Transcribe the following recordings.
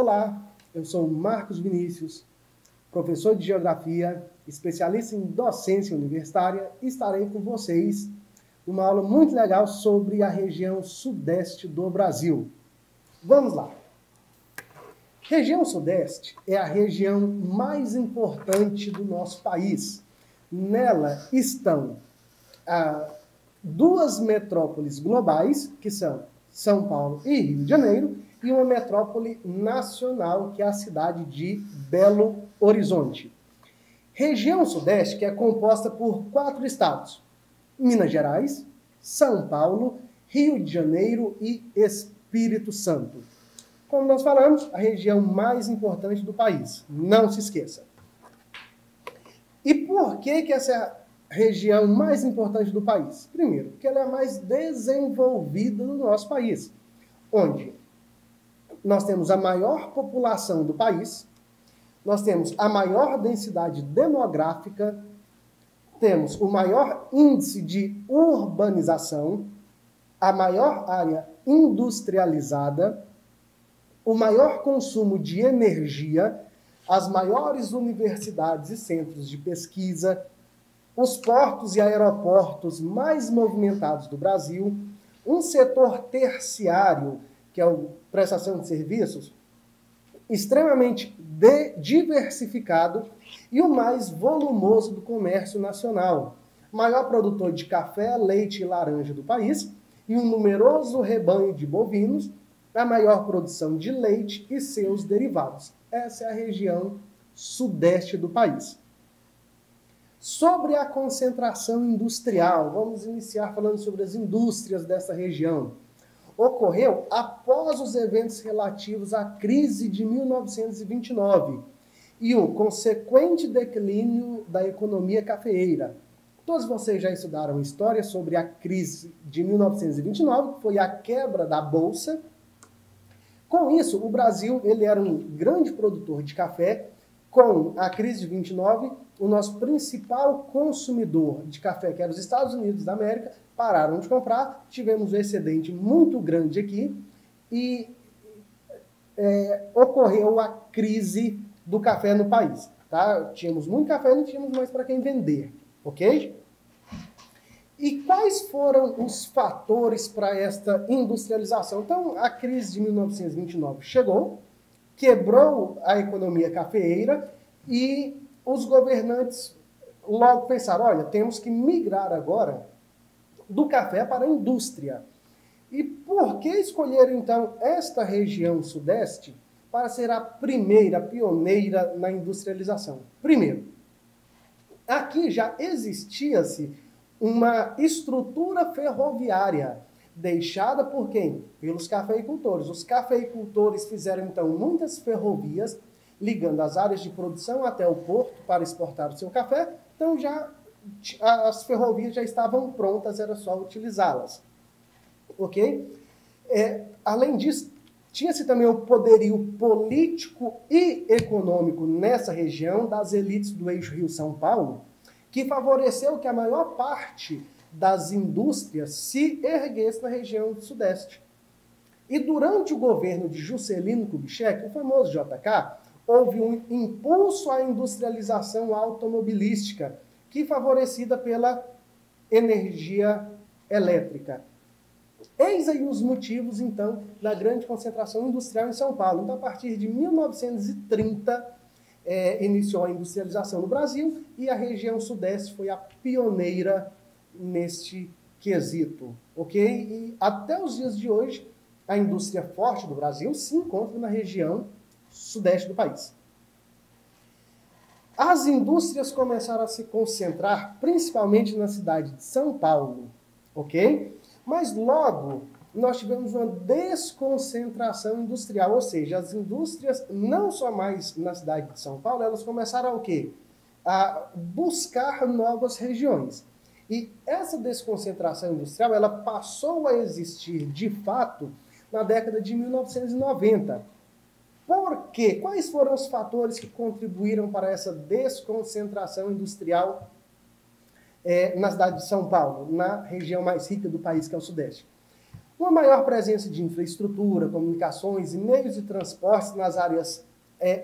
Olá, eu sou Marcos Vinícius, professor de Geografia, especialista em docência universitária, e estarei com vocês numa aula muito legal sobre a região sudeste do Brasil. Vamos lá! Região sudeste é a região mais importante do nosso país. Nela estão duas metrópoles globais, que são São Paulo e Rio de Janeiro, e uma metrópole nacional, que é a cidade de Belo Horizonte. Região sudeste que é composta por 4 estados: Minas Gerais, São Paulo, Rio de Janeiro e Espírito Santo. Como nós falamos, a região mais importante do país. Não se esqueça. E por que essa é a região mais importante do país? Primeiro, porque ela é a mais desenvolvida do nosso país, onde nós temos a maior população do país, nós temos a maior densidade demográfica, temos o maior índice de urbanização, a maior área industrializada, o maior consumo de energia, as maiores universidades e centros de pesquisa, os portos e aeroportos mais movimentados do Brasil, um setor terciário, que é a prestação de serviços, extremamente diversificado e o mais volumoso do comércio nacional. Maior produtor de café, leite e laranja do país e um numeroso rebanho de bovinos, a maior produção de leite e seus derivados. Essa é a região sudeste do país. Sobre a concentração industrial, vamos iniciar falando sobre as indústrias dessa região. Ocorreu após os eventos relativos à crise de 1929 e o consequente declínio da economia cafeeira. Todos vocês já estudaram história sobre a crise de 1929, que foi a quebra da Bolsa. Com isso, o Brasil ele era um grande produtor de café. Com a crise de 29, o nosso principal consumidor de café, que era os Estados Unidos da América, pararam de comprar, tivemos um excedente muito grande aqui e ocorreu a crise do café no país. Tá? Tínhamos muito café e não tínhamos mais para quem vender, ok? E quais foram os fatores para esta industrialização? Então, a crise de 1929 chegou, quebrou a economia cafeeira e os governantes logo pensaram, olha, temos que migrar agora do café para a indústria. E por que escolheram, então, esta região sudeste para ser a primeira, pioneira na industrialização? Primeiro, aqui já existia-se uma estrutura ferroviária deixada por quem? Pelos cafeicultores. Os cafeicultores fizeram, então, muitas ferrovias ligando as áreas de produção até o porto para exportar o seu café. Então, já as ferrovias já estavam prontas, era só utilizá-las. Ok? Além disso, tinha-se também o poderio político e econômico nessa região das elites do eixo Rio-São Paulo, que favoreceu que a maior parte das indústrias se erguesse na região do sudeste. E durante o governo de Juscelino Kubitschek, o famoso JK, houve um impulso à industrialização automobilística, que favorecida pela energia elétrica. Eis aí os motivos, então, da grande concentração industrial em São Paulo. Então, a partir de 1930, iniciou a industrialização no Brasil e a região sudeste foi a pioneira neste quesito, ok? E até os dias de hoje, a indústria forte do Brasil se encontra na região sudeste do país. As indústrias começaram a se concentrar principalmente na cidade de São Paulo, ok? Mas logo nós tivemos uma desconcentração industrial, ou seja, as indústrias não só mais na cidade de São Paulo, elas começaram a quê? A buscar novas regiões. E essa desconcentração industrial, ela passou a existir de fato na década de 1990. Por quê? Quais foram os fatores que contribuíram para essa desconcentração industrial na cidade de São Paulo, na região mais rica do país, que é o Sudeste? Uma maior presença de infraestrutura, comunicações e meios de transporte nas áreas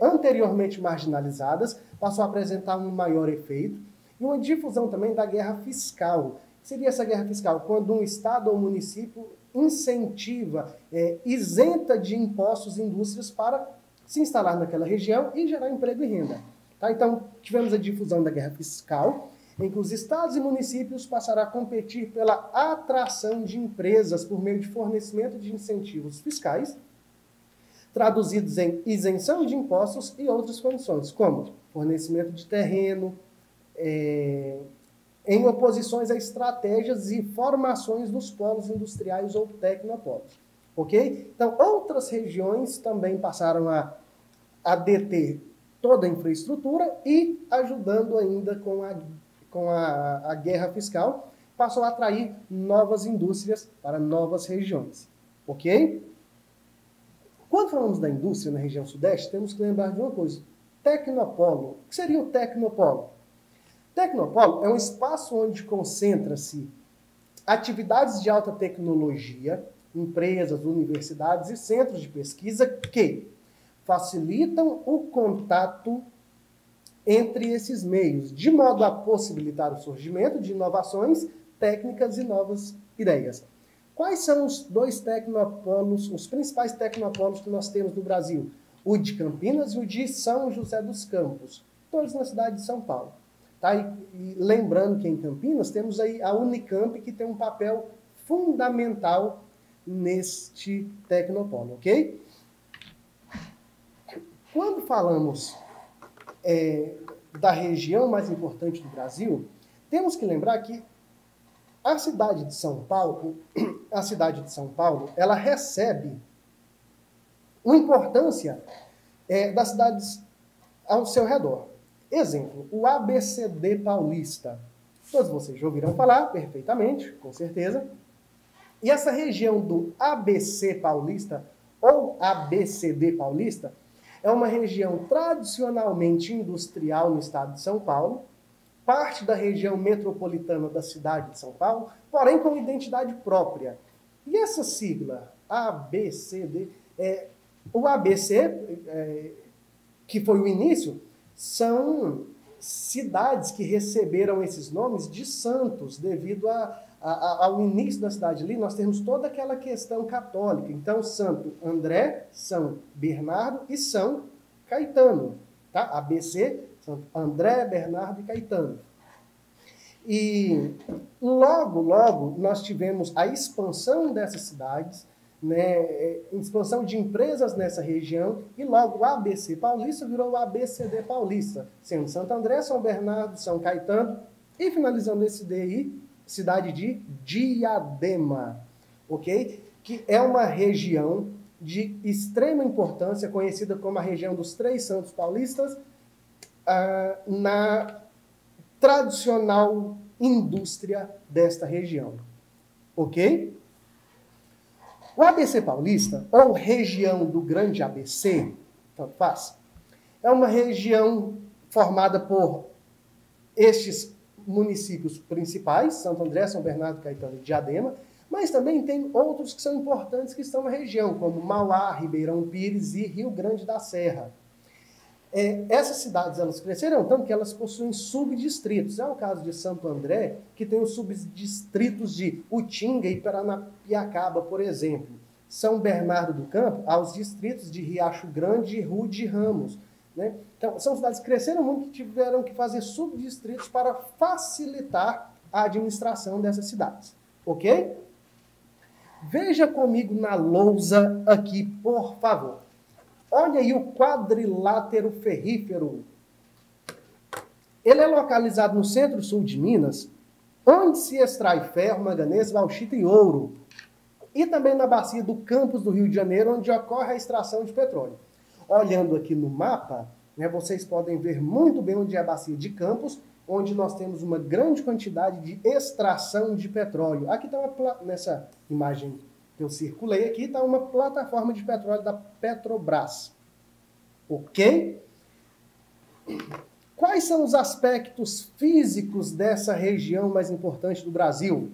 anteriormente marginalizadas passou a apresentar um maior efeito, e uma difusão também da guerra fiscal. O que seria essa guerra fiscal? Quando um estado ou município incentiva, isenta de impostos indústrias para se instalar naquela região e gerar emprego e renda. Tá? Então, tivemos a difusão da guerra fiscal, em que os estados e municípios passaram a competir pela atração de empresas por meio de fornecimento de incentivos fiscais, traduzidos em isenção de impostos e outras condições, como fornecimento de terreno, em oposições a estratégias e formações dos polos industriais ou tecnopolos. Ok? Então, outras regiões também passaram a deter toda a infraestrutura e, ajudando ainda com a guerra fiscal, passou a atrair novas indústrias para novas regiões. Ok? Quando falamos da indústria na região sudeste, temos que lembrar de uma coisa. Tecnopolo. O que seria o tecnopolo? Tecnopolo é um espaço onde concentra-se atividades de alta tecnologia, empresas, universidades e centros de pesquisa que facilitam o contato entre esses meios, de modo a possibilitar o surgimento de inovações técnicas e novas ideias. Quais são os dois tecnopolos, os principais tecnopolos que nós temos no Brasil? O de Campinas e o de São José dos Campos, todos na cidade de São Paulo. Tá? E lembrando que em Campinas temos aí a Unicamp, que tem um papel fundamental neste tecnopolo, ok? Quando falamos da região mais importante do Brasil, temos que lembrar que a cidade de São Paulo, ela recebe uma importância das cidades ao seu redor. Exemplo, o ABCD paulista. Todos vocês já ouviram falar perfeitamente, com certeza. E essa região do ABC paulista, ou ABCD paulista, é uma região tradicionalmente industrial no estado de São Paulo, parte da região metropolitana da cidade de São Paulo, porém com identidade própria. E essa sigla, ABCD, o ABC, que foi o início, são cidades que receberam esses nomes de santos, devido ao início da cidade ali, nós temos toda aquela questão católica. Então, Santo André, São Bernardo e São Caetano. Tá? ABC, Santo André, Bernardo e Caetano. E logo, logo, nós tivemos a expansão dessas cidades, né, expansão de empresas nessa região, e logo o ABC paulista virou o ABCD paulista, sendo Santo André, São Bernardo, São Caetano, e finalizando esse DI, cidade de Diadema, ok? Que é uma região de extrema importância, conhecida como a região dos Três Santos Paulistas, na tradicional indústria desta região, ok? O ABC paulista, ou região do Grande ABC, tanto faz, é uma região formada por estes municípios principais, Santo André, São Bernardo, Caetano e Diadema, mas também tem outros que são importantes que estão na região, como Mauá, Ribeirão Pires e Rio Grande da Serra. Essas cidades, elas cresceram tanto que elas possuem subdistritos. É o caso de Santo André, que tem os subdistritos de Utinga e Paranapiacaba, por exemplo. São Bernardo do Campo, aos distritos de Riacho Grande e Rude Ramos. Né? Então, são cidades que cresceram muito, que tiveram que fazer subdistritos para facilitar a administração dessas cidades. Ok? Veja comigo na lousa aqui, por favor. Olha aí o quadrilátero ferrífero. Ele é localizado no centro-sul de Minas, onde se extrai ferro, manganês, bauxita e ouro. E também na bacia do Campos do Rio de Janeiro, onde ocorre a extração de petróleo. Olhando aqui no mapa, né, vocês podem ver muito bem onde é a bacia de Campos, onde nós temos uma grande quantidade de extração de petróleo. Aqui está nessa imagem que eu circulei aqui, está uma plataforma de petróleo da Petrobras. Ok? Quais são os aspectos físicos dessa região mais importante do Brasil?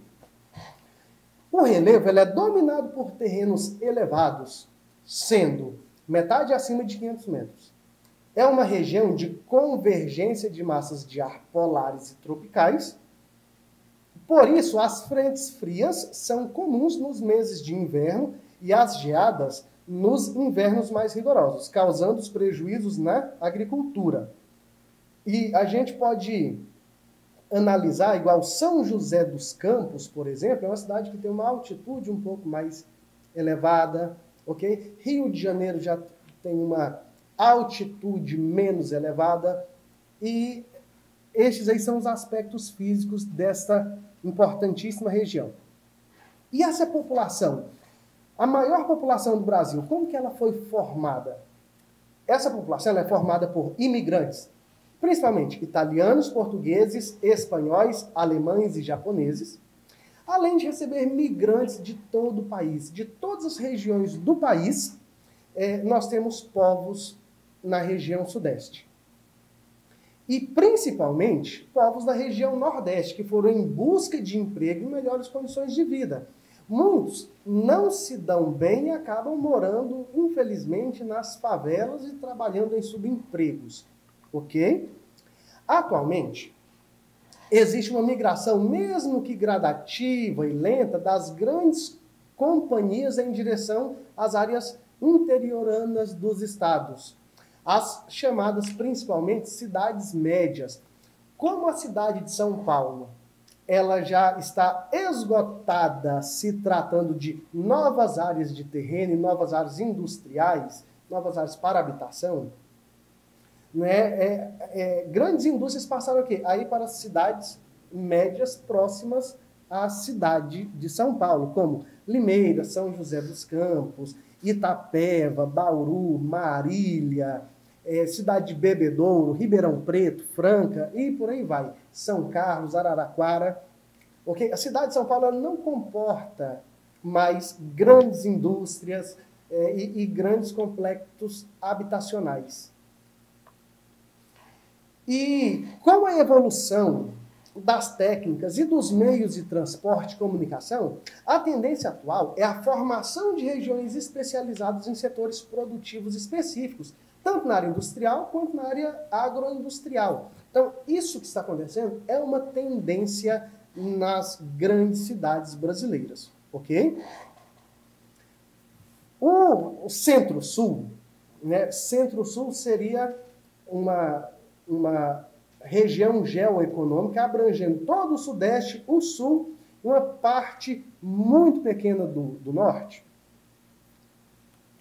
O relevo ele é dominado por terrenos elevados, sendo metade acima de 500 metros. É uma região de convergência de massas de ar polares e tropicais. Por isso, as frentes frias são comuns nos meses de inverno e as geadas nos invernos mais rigorosos, causando os prejuízos na agricultura. E a gente pode analisar, igual São José dos Campos, por exemplo, é uma cidade que tem uma altitude um pouco mais elevada, ok? Rio de Janeiro já tem uma altitude menos elevada, e estes aí são os aspectos físicos desta importantíssima região. E essa população, a maior população do Brasil, como que ela foi formada? Essa população ela é formada por imigrantes, principalmente italianos, portugueses, espanhóis, alemães e japoneses, além de receber migrantes de todo o país, de todas as regiões do país. Nós temos povos na região sudeste. E, principalmente, povos da região nordeste, que foram em busca de emprego e melhores condições de vida. Muitos não se dão bem e acabam morando, infelizmente, nas favelas e trabalhando em subempregos. Ok? Atualmente, existe uma migração, mesmo que gradativa e lenta, das grandes companhias em direção às áreas interioranas dos estados, as chamadas principalmente cidades médias. Como a cidade de São Paulo, ela já está esgotada se tratando de novas áreas de terreno e novas áreas industriais, novas áreas para habitação, né? Grandes indústrias passaram o quê? Aí para as cidades médias próximas à cidade de São Paulo, como Limeira, São José dos Campos, Itapeva, Bauru, Marília, cidade de Bebedouro, Ribeirão Preto, Franca e por aí vai. São Carlos, Araraquara. Okay? A cidade de São Paulo ela não comporta mais grandes indústrias e grandes complexos habitacionais. E com a evolução das técnicas e dos meios de transporte e comunicação, a tendência atual é a formação de regiões especializadas em setores produtivos específicos, tanto na área industrial quanto na área agroindustrial. Então, isso que está acontecendo é uma tendência nas grandes cidades brasileiras, ok? O Centro-Sul, né? Centro-Sul seria uma região geoeconômica abrangendo todo o Sudeste, o Sul e uma parte muito pequena do Norte.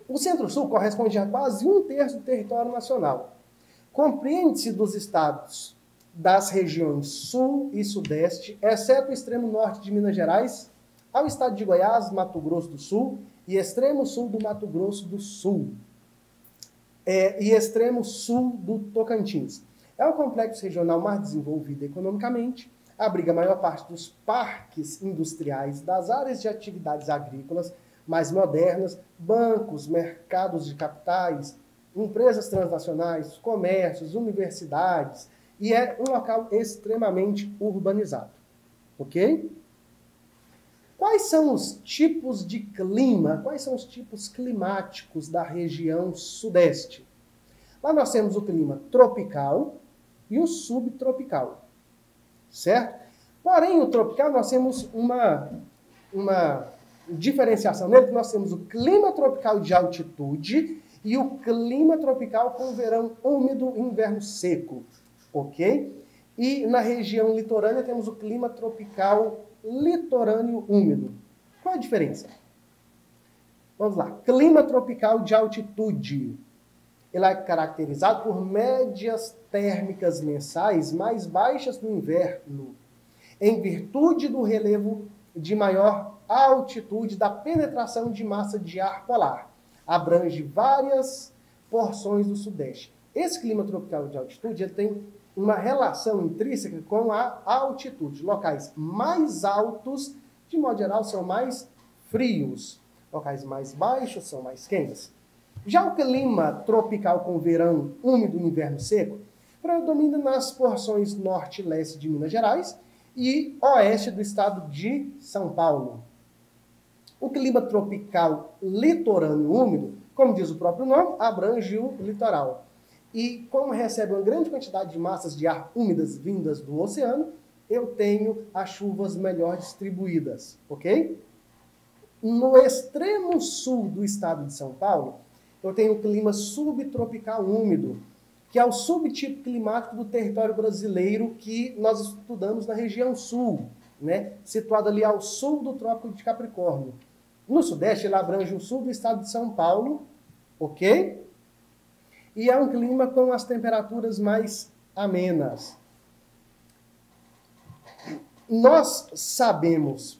O Centro-Sul corresponde a quase 1/3 do território nacional. Compreende-se dos estados das regiões Sul e Sudeste, exceto o extremo norte de Minas Gerais, ao estado de Goiás, Mato Grosso do Sul e extremo sul do Mato Grosso do Sul e extremo sul do Tocantins. É um complexo regional mais desenvolvido economicamente, abriga a maior parte dos parques industriais, das áreas de atividades agrícolas mais modernas, bancos, mercados de capitais, empresas transnacionais, comércios, universidades, e é um local extremamente urbanizado. Ok? Quais são os tipos de clima, quais são os tipos climáticos da região sudeste? Lá nós temos o clima tropical e o subtropical, certo? Porém, o tropical nós temos uma diferenciação nele, que nós temos o clima tropical de altitude e o clima tropical com verão úmido e inverno seco, ok? E na região litorânea temos o clima tropical litorâneo úmido. Qual a diferença? Vamos lá. Clima tropical de altitude. Ele é caracterizado por médias térmicas mensais mais baixas no inverno, em virtude do relevo de maior altitude da penetração de massa de ar polar. Abrange várias porções do Sudeste. Esse clima tropical de altitude ele tem uma relação intrínseca com a altitude. Locais mais altos, de modo geral, são mais frios. Locais mais baixos são mais quentes. Já o clima tropical com verão úmido e inverno seco predomina nas porções norte e leste de Minas Gerais e oeste do estado de São Paulo. O clima tropical litorâneo úmido, como diz o próprio nome, abrange o litoral. E como recebe uma grande quantidade de massas de ar úmidas vindas do oceano, eu tenho as chuvas melhor distribuídas, ok? No extremo sul do estado de São Paulo, eu tenho o clima subtropical úmido, que é o subtipo climático do território brasileiro que nós estudamos na região sul, né? Situado ali ao sul do Trópico de Capricórnio. No sudeste, ele abrange o sul do estado de São Paulo, ok? E é um clima com as temperaturas mais amenas. Nós sabemos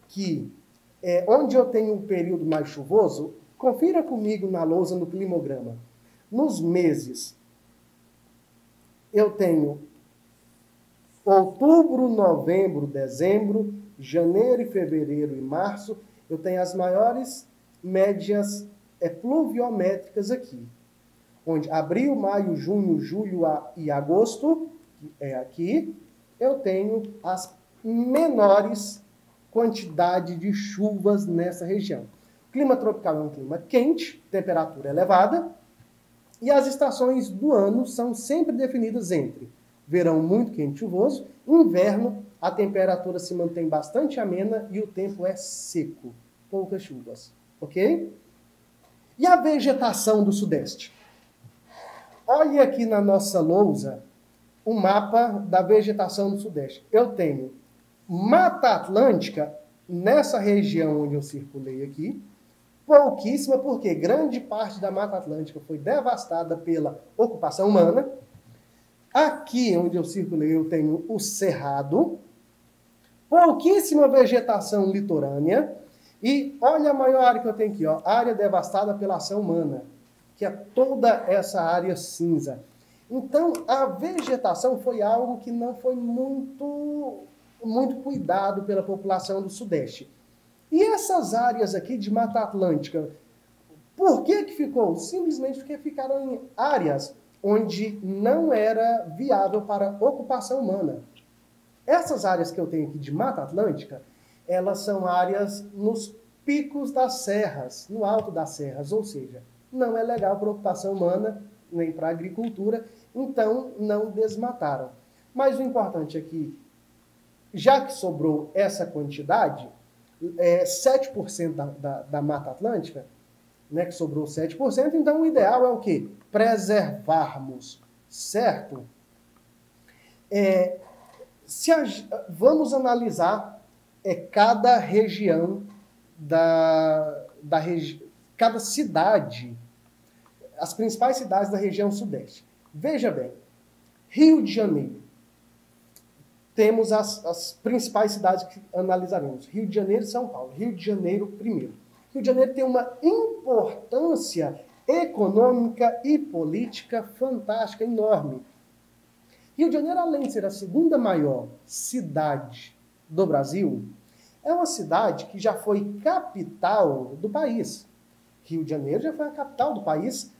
que onde eu tenho um período mais chuvoso, confira comigo na lousa no climograma. Nos meses, eu tenho outubro, novembro, dezembro, janeiro, fevereiro e março, eu tenho as maiores médias pluviométricas aqui. Onde abril, maio, junho, julho e agosto, é aqui, eu tenho as menores quantidades de chuvas nessa região. O clima tropical é um clima quente, temperatura elevada, e as estações do ano são sempre definidas entre verão muito quente e chuvoso, inverno a temperatura se mantém bastante amena e o tempo é seco, poucas chuvas, ok? E a vegetação do Sudeste? Olhe aqui na nossa lousa o mapa da vegetação do Sudeste. Eu tenho Mata Atlântica nessa região onde eu circulei aqui, pouquíssima, porque grande parte da Mata Atlântica foi devastada pela ocupação humana. Aqui onde eu circulei eu tenho o Cerrado, pouquíssima vegetação litorânea, e olha a maior área que eu tenho aqui, ó, área devastada pela ação humana, que é toda essa área cinza. Então, a vegetação foi algo que não foi muito cuidado pela população do Sudeste. E essas áreas aqui de Mata Atlântica, por que ficou? Simplesmente porque ficaram em áreas onde não era viável para ocupação humana. Essas áreas que eu tenho aqui de Mata Atlântica, elas são áreas nos picos das serras, no alto das serras, ou seja, não é legal para ocupação humana, nem para agricultura, então não desmataram. Mas o importante é que, já que sobrou essa quantidade, 7% da Mata Atlântica, né, que sobrou 7%, então o ideal é o quê? Preservarmos, certo? Vamos analisar cada região cada cidade, as principais cidades da região Sudeste. Veja bem, Rio de Janeiro. Temos as principais cidades que analisaremos. Rio de Janeiro e São Paulo. Rio de Janeiro primeiro. Rio de Janeiro tem uma importância econômica e política fantástica, enorme. Rio de Janeiro, além de ser a segunda maior cidade do Brasil, é uma cidade que já foi capital do país. Rio de Janeiro já foi a capital do país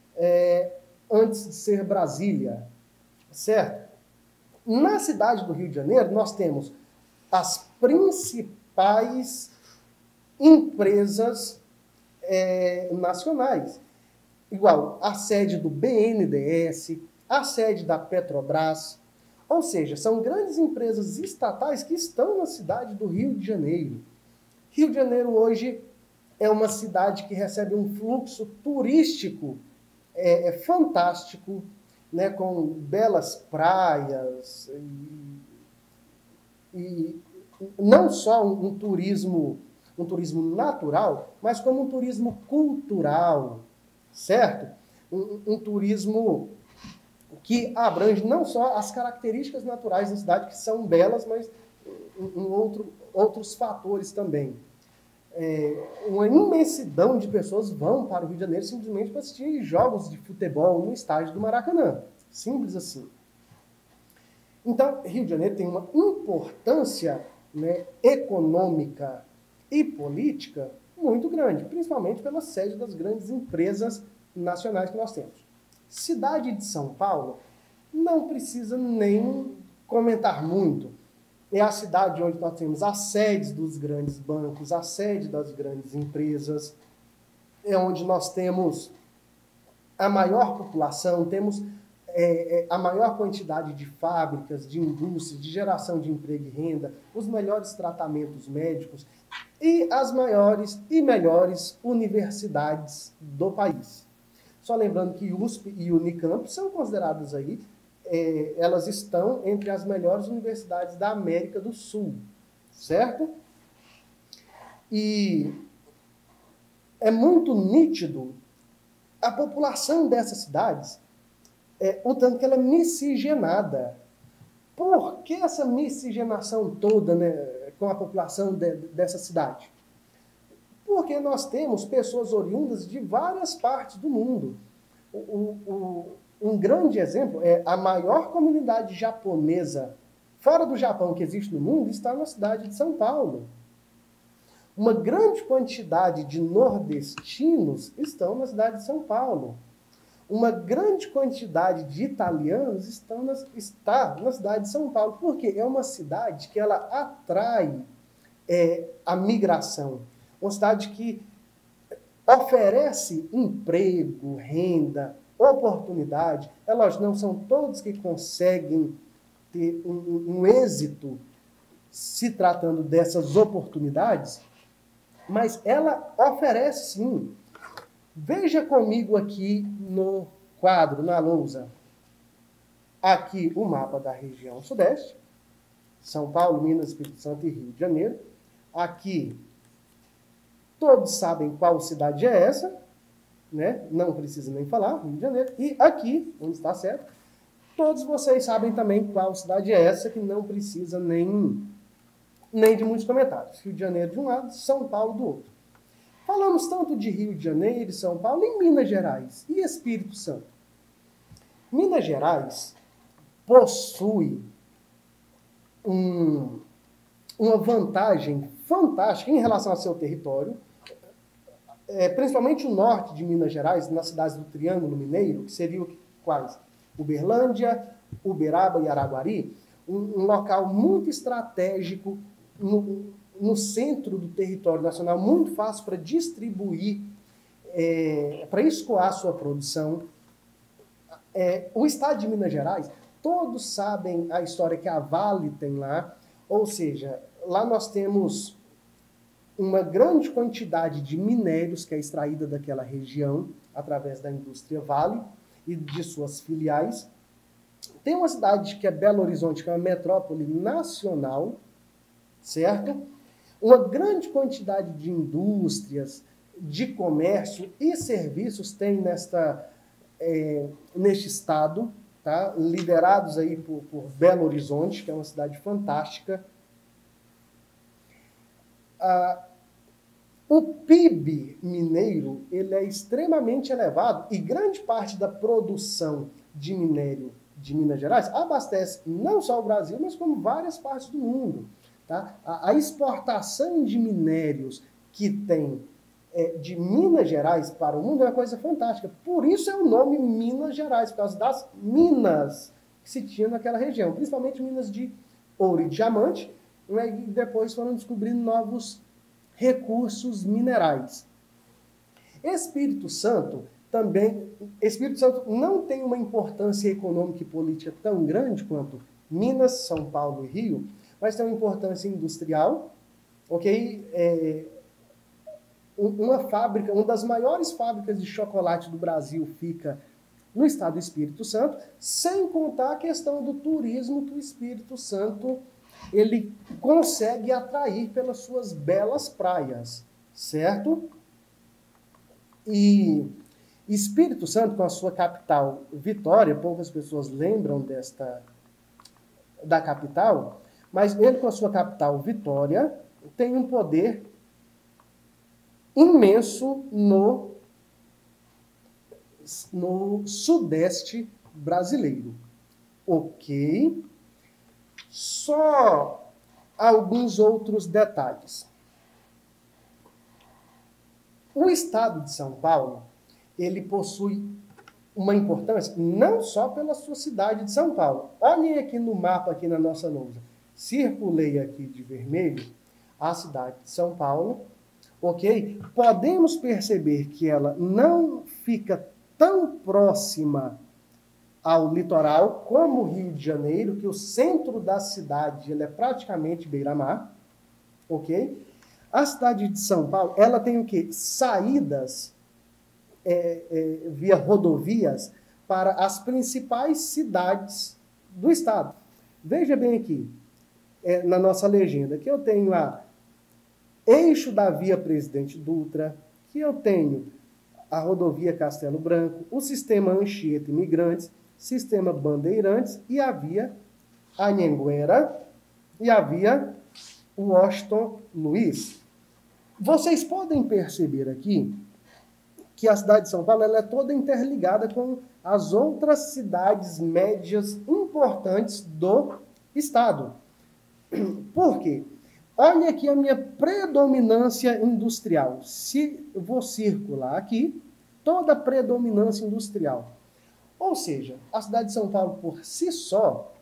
antes de ser Brasília, certo? Na cidade do Rio de Janeiro, nós temos as principais empresas nacionais. Igual a sede do BNDES, a sede da Petrobras. Ou seja, são grandes empresas estatais que estão na cidade do Rio de Janeiro. Rio de Janeiro hoje é uma cidade que recebe um fluxo turístico fantástico, né, com belas praias e não só um turismo natural, mas como um turismo cultural, certo? Um turismo que abrange não só as características naturais da cidade, que são belas, mas outros fatores também. Uma imensidão de pessoas vão para o Rio de Janeiro simplesmente para assistir jogos de futebol no estádio do Maracanã. Simples assim. Então, Rio de Janeiro tem uma importância, né, econômica e política muito grande, principalmente pela sede das grandes empresas nacionais que nós temos. Cidade de São Paulo não precisa nem comentar muito. é a cidade onde nós temos as sedes dos grandes bancos, a sede das grandes empresas, é onde nós temos a maior população, temos a maior quantidade de fábricas, de indústrias, de geração de emprego e renda, os melhores tratamentos médicos e as maiores e melhores universidades do país. Só lembrando que USP e Unicamp são consideradas aí, elas estão entre as melhores universidades da América do Sul, certo? E é muito nítido a população dessas cidades, o tanto que ela é miscigenada. Por que essa miscigenação toda, né, com a população dessa cidade? Porque nós temos pessoas oriundas de várias partes do mundo. Um grande exemplo é a maior comunidade japonesa fora do Japão que existe no mundo está na cidade de São Paulo. Uma grande quantidade de nordestinos estão na cidade de São Paulo. Uma grande quantidade de italianos está na cidade de São Paulo. Porque é uma cidade que ela atrai a migração. Uma cidade que oferece emprego, renda, oportunidade. É lógico, não são todos que conseguem ter um êxito se tratando dessas oportunidades, mas ela oferece sim. Veja comigo aqui no quadro, na lousa, aqui o mapa da região sudeste, São Paulo, Minas, Espírito Santo e Rio de Janeiro. Aqui, todos sabem qual cidade é essa, né? Não precisa nem falar, Rio de Janeiro. E aqui, onde está certo, todos vocês sabem também qual cidade é essa, que não precisa nem de muitos comentários. Rio de Janeiro de um lado, São Paulo do outro. Falamos tanto de Rio de Janeiro e São Paulo em Minas Gerais e Espírito Santo. Minas Gerais possui uma vantagem fantástica em relação ao seu território, principalmente o norte de Minas Gerais, nas cidades do Triângulo Mineiro, que seriam quais? Uberlândia, Uberaba e Araguari, um local muito estratégico no centro do território nacional, muito fácil para distribuir, para escoar sua produção. O estado de Minas Gerais, todos sabem a história que a Vale tem lá, ou seja, lá nós temos uma grande quantidade de minérios que é extraída daquela região através da indústria Vale e de suas filiais. Tem uma cidade que é Belo Horizonte, que é uma metrópole nacional, certo? Uma grande quantidade de indústrias, de comércio e serviços tem neste estado, tá? Liderados aí por Belo Horizonte, que é uma cidade fantástica. O PIB mineiro ele é extremamente elevado e grande parte da produção de minério de Minas Gerais abastece não só o Brasil, mas como várias partes do mundo. Tá? A exportação de minérios que tem de Minas Gerais para o mundo é uma coisa fantástica. Por isso é o nome Minas Gerais, por causa das minas que se tinha naquela região, principalmente minas de ouro e diamante, né? E depois foram descobrindo novos recursos minerais. Espírito Santo não tem uma importância econômica e política tão grande quanto Minas, São Paulo e Rio, mas tem uma importância industrial, ok? Uma das maiores fábricas de chocolate do Brasil fica no estado do Espírito Santo, sem contar a questão do turismo que o Espírito Santo ele consegue atrair pelas suas belas praias, certo? E Espírito Santo, com a sua capital Vitória, poucas pessoas lembram da capital, mas ele com a sua capital Vitória tem um poder imenso no sudeste brasileiro. Ok? Só alguns outros detalhes. O estado de São Paulo, ele possui uma importância não só pela sua cidade de São Paulo. Olhem aqui no mapa, aqui na nossa lousa. circulei aqui de vermelho a cidade de São Paulo, ok? Podemos perceber que ela não fica tão próxima ao litoral como o Rio de Janeiro, que o centro da cidade ele é praticamente beira-mar, ok? A cidade de São Paulo, ela tem o quê? Saídas via rodovias para as principais cidades do estado. Veja bem aqui, na nossa legenda, que eu tenho a eixo da via Presidente Dutra, que eu tenho a rodovia Castelo Branco, o sistema Anchieta Imigrantes, sistema Bandeirantes e a via Anhanguera e a via Washington Luiz. Vocês podem perceber aqui que a cidade de São Paulo ela é toda interligada com as outras cidades médias importantes do estado. Por quê? Olha aqui a minha predominância industrial. Se eu vou circular aqui, toda a predominância industrial. Ou seja, a cidade de São Paulo por si só,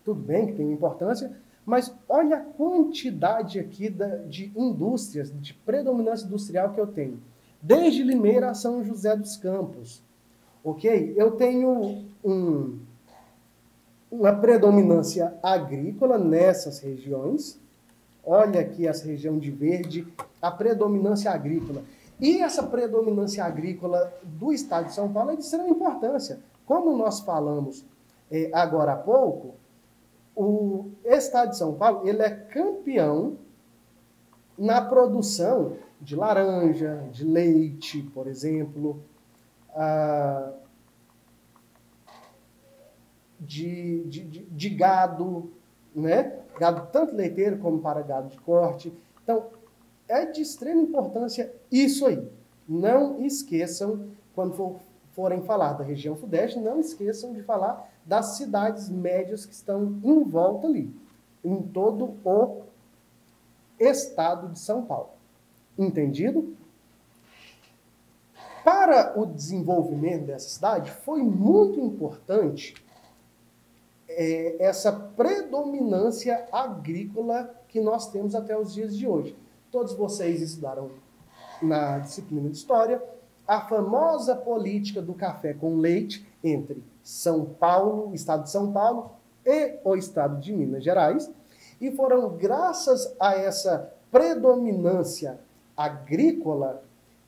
tudo bem que tem importância, mas olha a quantidade aqui de indústrias, de predominância industrial que eu tenho. Desde Limeira a São José dos Campos, ok? Eu tenho uma predominância agrícola nessas regiões. Olha aqui essa região de verde, a predominância agrícola. E essa predominância agrícola do estado de São Paulo é de extrema importância. Como nós falamos agora há pouco, o estado de São Paulo ele é campeão na produção de laranja, de leite, por exemplo, de gado, né? Gado tanto leiteiro como para gado de corte. Então, é de extrema importância isso aí. Não esqueçam, quando forem falar da região sudeste, não esqueçam de falar das cidades médias que estão em volta ali, em todo o estado de São Paulo. Entendido? Para o desenvolvimento dessa cidade, foi muito importante essa predominância agrícola que nós temos até os dias de hoje. Todos vocês estudaram na disciplina de História a famosa política do café com leite entre São Paulo, o estado de São Paulo e o estado de Minas Gerais. E foram graças a essa predominância agrícola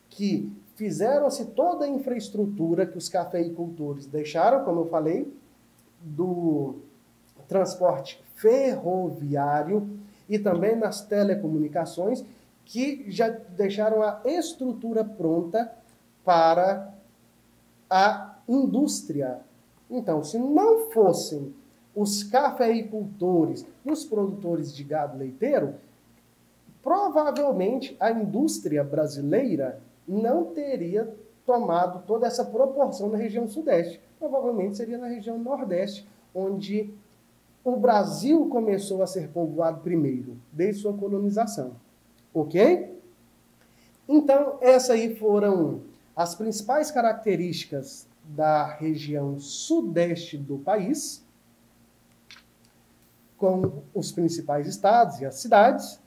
que fizeram-se toda a infraestrutura que os cafeicultores deixaram, como eu falei, do transporte ferroviário e também nas telecomunicações, que já deixaram a estrutura pronta para a indústria. Então, se não fossem os cafeicultores e os produtores de gado leiteiro, provavelmente a indústria brasileira não teria tomado toda essa proporção na região sudeste. Provavelmente seria na região nordeste, onde o Brasil começou a ser povoado primeiro, desde sua colonização. Ok? Então, essas aí foram as principais características da região sudeste do país, com os principais estados e as cidades.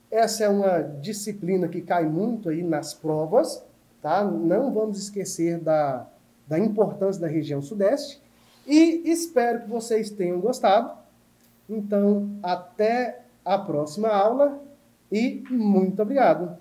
Essa é uma disciplina que cai muito aí nas provas, tá? Não vamos esquecer da importância da região sudeste. E espero que vocês tenham gostado. Então, até a próxima aula e muito obrigado.